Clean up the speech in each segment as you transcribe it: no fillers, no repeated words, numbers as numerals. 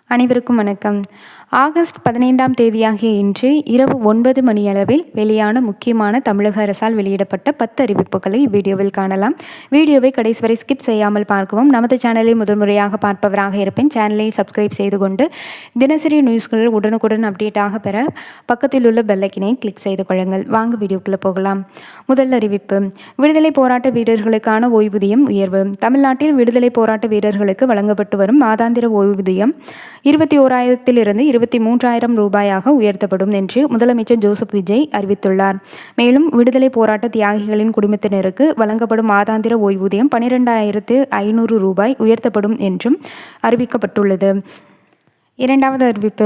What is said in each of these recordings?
அனைவருக்கும் வணக்கம். ஆகஸ்ட் 15ஆம் தேதியாகிய இன்று இரவு 9 மணியளவில் வெளியான முக்கியமான தமிழக அரசால் வெளியிடப்பட்ட 10 அறிவிப்புகளை இவ்வீடியோவில் காணலாம். வீடியோவை கடைசி வரை ஸ்கிப் செய்யாமல் பார்க்கவும். நமது சேனலை முதன்முறையாக பார்ப்பவராக இருப்பேன், சேனலை சப்ஸ்கிரைப் செய்து கொண்டு தினசரி நியூஸ்கள் உடனுக்குடன் அப்டேட்டாக பெற பக்கத்தில் உள்ள பெல்லைக்கினை கிளிக் செய்து கொள்ளுங்கள். வாங்க வீடியோக்குள்ளே போகலாம். முதல் அறிவிப்பு: விடுதலை போராட்ட வீரர்களுக்கான ஓய்வூதியம் உயர்வு. தமிழ்நாட்டில் விடுதலை போராட்ட வீரர்களுக்கு வழங்கப்பட்டு வரும் மாதாந்திர ஓய்வூதியம் 21,000 23,000 ரூபாயாக உயர்த்தப்படும் என்று முதலமைச்சர் ஜோசப் விஜய் அறிவித்துள்ளார். மேலும் விடுதலை போராட்ட தியாகிகளின் குடும்பத்தினருக்கு வழங்கப்படும் மாதாந்திர ஓய்வூதியம் 12,500 ரூபாய் உயர்த்தப்படும் என்றும் அறிவிக்கப்பட்டுள்ளது. இரண்டாவது அறிவிப்பு: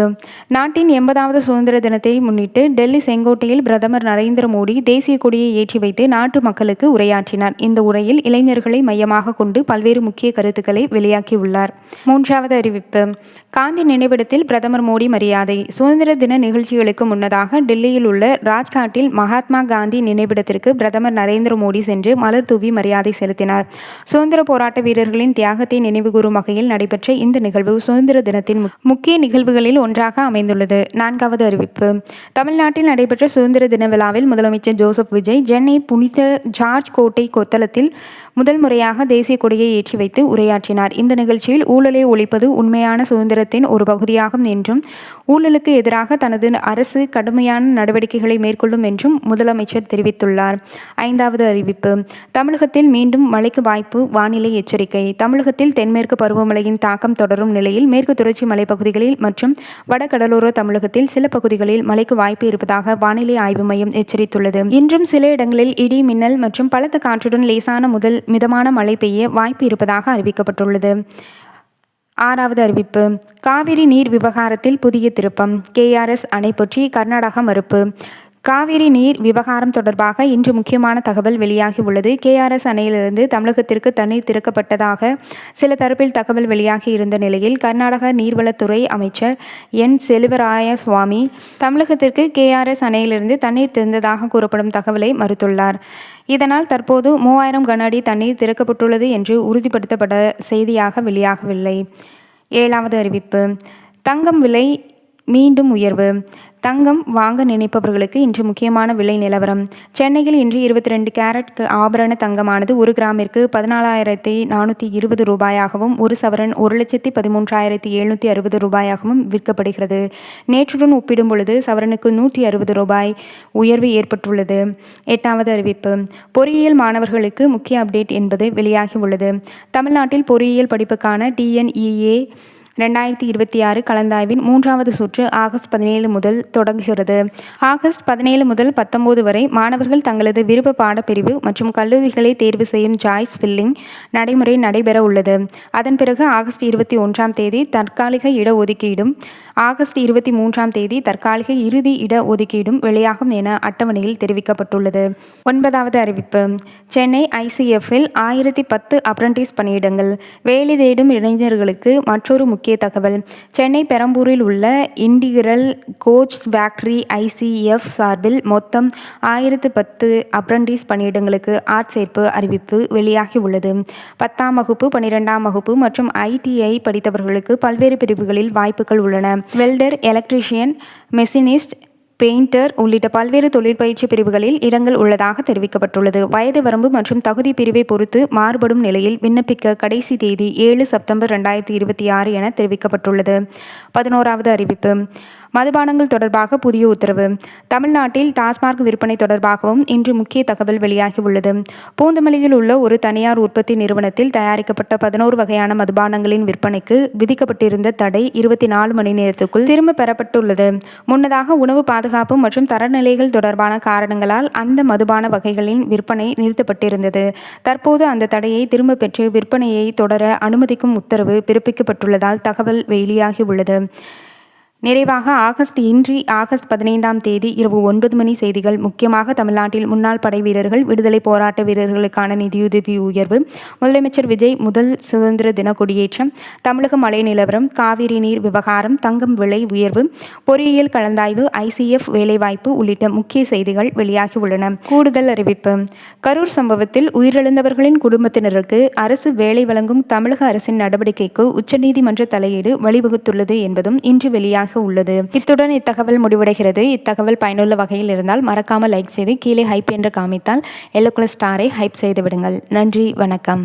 நாட்டின் 80வது சுதந்திர தினத்தை முன்னிட்டு டெல்லி செங்கோட்டையில் பிரதமர் நரேந்திர மோடி தேசிய கொடியை ஏற்றி வைத்து நாட்டு மக்களுக்கு உரையாற்றினார். இந்த உரையில் இளைஞர்களை மையமாக கொண்டு பல்வேறு முக்கிய கருத்துக்களை வெளியாக்கியுள்ளார். மூன்றாவது அறிவிப்பு: காந்தி நினைவிடத்தில் பிரதமர் மோடி மரியாதை. சுதந்திர தின நிகழ்ச்சிகளுக்கு முன்னதாக டெல்லியில் உள்ள ராஜ்காட்டில் மகாத்மா காந்தி நினைவிடத்திற்கு பிரதமர் நரேந்திர மோடி சென்று மலர் தூவி மரியாதை செலுத்தினார். சுதந்திர போராட்ட வீரர்களின் தியாகத்தை நினைவுகூரும் வகையில் நடைபெற்ற இந்த நிகழ்வு சுதந்திர தினத்தின் முக்கிய நிகழ்வுகளில் ஒன்றாக அமைந்துள்ளது. நான்காவது அறிவிப்பு: தமிழ்நாட்டில் நடைபெற்ற சுதந்திர தின விழாவில் முதலமைச்சர் ஜோசப் விஜய் சென்னை புனித ஜார்ஜ் கோட்டை கொத்தளத்தில் முதல் முறையாக தேசிய கொடியை ஏற்றி வைத்து உரையாற்றினார். இந்த நிகழ்ச்சியில் ஊழலை ஒழிப்பது உண்மையான சுதந்திரத்தின் ஒரு பகுதியாகும் என்றும் ஊழலுக்கு எதிராக தனது அரசு கடுமையான நடவடிக்கைகளை மேற்கொள்ளும் என்றும் முதலமைச்சர் தெரிவித்துள்ளார். ஐந்தாவது அறிவிப்பு: தமிழகத்தில் மீண்டும் மழைக்கு வாய்ப்பு, வானிலை எச்சரிக்கை. தமிழகத்தில் தென்மேற்கு பருவமழையின் தாக்கம் தொடரும் நிலையில் மேற்கு தொடர்ச்சி மலைப்பகுதிகளில் மற்றும் வட கடலோர தமிழகத்தில் சில பகுதிகளில் மழைக்கு வாய்ப்பு இருப்பதாக வானிலை ஆய்வு மையம் எச்சரித்துள்ளது. இன்றும் சில இடங்களில் இடி, மின்னல் மற்றும் பலத்த காற்றுடன் லேசான முதல் மிதமான மழை பெய்ய வாய்ப்பு இருப்பதாக அறிவிக்கப்பட்டுள்ளது. ஆறாவது அறிவிப்பு: காவிரி நீர் விவகாரத்தில் புதிய திருப்பம். KRS அணை பற்றி கர்நாடகா மறுப்பு. காவிரி நீர் விவகாரம் தொடர்பாக இன்று முக்கியமான தகவல் வெளியாகி உள்ளது. KRS அணையிலிருந்து தமிழகத்திற்கு தண்ணீர் திறக்கப்பட்டதாக சில தரப்பில் தகவல் வெளியாகி இருந்த நிலையில் கர்நாடக நீர்வளத்துறை அமைச்சர் செல்வராயசுவாமி தமிழகத்திற்கு KRS அணையிலிருந்து தண்ணீர் திறந்ததாக கூறப்படும் தகவலை மறுத்துள்ளார். இதனால் தற்போது 3000 கன அடி தண்ணீர் திறக்கப்பட்டுள்ளது என்று உறுதிப்படுத்தப்பட்ட செய்தியாக வெளியாகவில்லை. ஏழாவது அறிவிப்பு: தங்கம் விலை மீண்டும் உயர்வு. தங்கம் வாங்க நினைப்பவர்களுக்கு இன்று முக்கியமான விலை நிலவரம். சென்னையில் இன்று 22 கேரட் ஆபரண தங்கமானது 1 கிராமிற்கு 14,420 ரூபாயாகவும், ஒரு சவரன் 1,13,760 ரூபாயாகவும் விற்கப்படுகிறது. நேற்றுடன் ஒப்பிடும் பொழுது சவரனுக்கு 160 ரூபாய் உயர்வு ஏற்பட்டுள்ளது. எட்டாவது அறிவிப்பு: பொறியியல் மாணவர்களுக்கு முக்கிய அப்டேட் என்பது வெளியாகி உள்ளது. தமிழ்நாட்டில் பொறியியல் படிப்புக்கான TNEA 2026 கலந்தாய்வின் 3வது சுற்று ஆகஸ்ட் 17 முதல் தொடங்குகிறது. ஆகஸ்ட் 17 முதல் 19 வரை மாணவர்கள் தங்களது விருப்ப பாடப்பிரிவு மற்றும் கல்லூரிகளை தேர்வு செய்யும் சாய்ஸ் ஃபில்லிங் நடைமுறை நடைபெற உள்ளது. அதன் பிறகு ஆகஸ்ட் 21ஆம் தேதி தற்காலிக இடஒதுக்கீடும் ஆகஸ்ட் 23ஆம் தேதி தற்காலிக இறுதி இடஒதுக்கீடும் வெளியாகும் என அட்டவணையில் தெரிவிக்கப்பட்டுள்ளது. ஒன்பதாவது அறிவிப்பு: சென்னை ICFல் 1010 அப்ரண்டிஸ் பணியிடங்கள். வேலை தேடும் இளைஞர்களுக்கு மற்றொரு முக்கிய தகவல். சென்னை பெரம்பூரில் உள்ள இன்டிகிரல் கோச் ஃபேக்டரி ICF சார்பில் மொத்தம் 1010 அப்ரண்டிஸ் பணியிடங்களுக்கு ஆட்சேர்ப்பு அறிவிப்பு வெளியாகி உள்ளது. 10ஆம் வகுப்பு, 12ஆம் வகுப்பு மற்றும் ITI படித்தவர்களுக்கு பல்வேறு பிரிவுகளில் வாய்ப்புகள் உள்ளன. வெல்டர், எலக்ட்ரீஷியன், மெஷினிஸ்ட், பெயிண்டர் உள்ளிட்ட பல்வேறு தொழிற்பயிற்சி பிரிவுகளில் இடங்கள் உள்ளதாக தெரிவிக்கப்பட்டுள்ளது. வயது வரம்பு மற்றும் தகுதி பிரிவை பொறுத்து மாறுபடும் நிலையில் விண்ணப்பிக்க கடைசி தேதி 7 செப்டம்பர் 2026 என தெரிவிக்கப்பட்டுள்ளது. 11வது அறிவிப்பு: மதுபானங்கள் தொடர்பாக புதிய உத்தரவு. தமிழ்நாட்டில் டாஸ்மாக் விற்பனை தொடர்பாகவும் இன்று முக்கிய தகவல் வெளியாகி உள்ளது. பூந்தமல்லியில் உள்ள ஒரு தனியார் உற்பத்தி நிறுவனத்தில் தயாரிக்கப்பட்ட 11 வகையான மதுபானங்களின் விற்பனைக்கு விதிக்கப்பட்டிருந்த தடை 24 மணி நேரத்துக்குள் திரும்ப பெறப்பட்டுள்ளது. முன்னதாக உணவு பாதுகாப்பு மற்றும் தரநிலைகள் தொடர்பான காரணங்களால் அந்த மதுபான வகைகளின் விற்பனை நிறுத்தப்பட்டிருந்தது. தற்போது அந்த தடையை திரும்ப பெற்று விற்பனையை தொடர அனுமதிக்கும் உத்தரவு பிறப்பிக்கப்பட்டுள்ளதால் தகவல் வெளியாகி உள்ளது. நிறைவாக இன்று ஆகஸ்ட் 15ஆம் தேதி இரவு 9 மணி செய்திகள். முக்கியமாக தமிழ்நாட்டில் முன்னாள் படை வீரர்கள், விடுதலை போராட்ட வீரர்களுக்கான நிதியுதவி உயர்வு, முதலமைச்சர் விஜய் முதல் சுதந்திர தின கொடியேற்றம், தமிழக மழை நிலவரம், காவிரி நீர் விவகாரம், தங்கம் விலை உயர்வு, பொறியியல் கலந்தாய்வு, ICF வேலைவாய்ப்பு உள்ளிட்ட முக்கிய செய்திகள் வெளியாகி உள்ளன. கூடுதல் அறிவிப்பு: கரூர் சம்பவத்தில் உயிரிழந்தவர்களின் குடும்பத்தினருக்கு அரசு வேலை வழங்கும் தமிழக அரசின் நடவடிக்கைக்கு உச்சநீதிமன்ற தலையீடு வழிவகுத்துள்ளது என்பதும் இன்று வெளியாக உள்ளது. இத்துடன் இத்தகவல் முடிவடைகிறது. இத்தகவல் பயனுள்ள வகையில் இருந்தால் மறக்காமல் லைக் செய்து கீழே ஹைப் என்று காமித்தால் எல்லோ கலர் ஸ்டாரை ஹைப் செய்து விடுங்கள். நன்றி, வணக்கம்.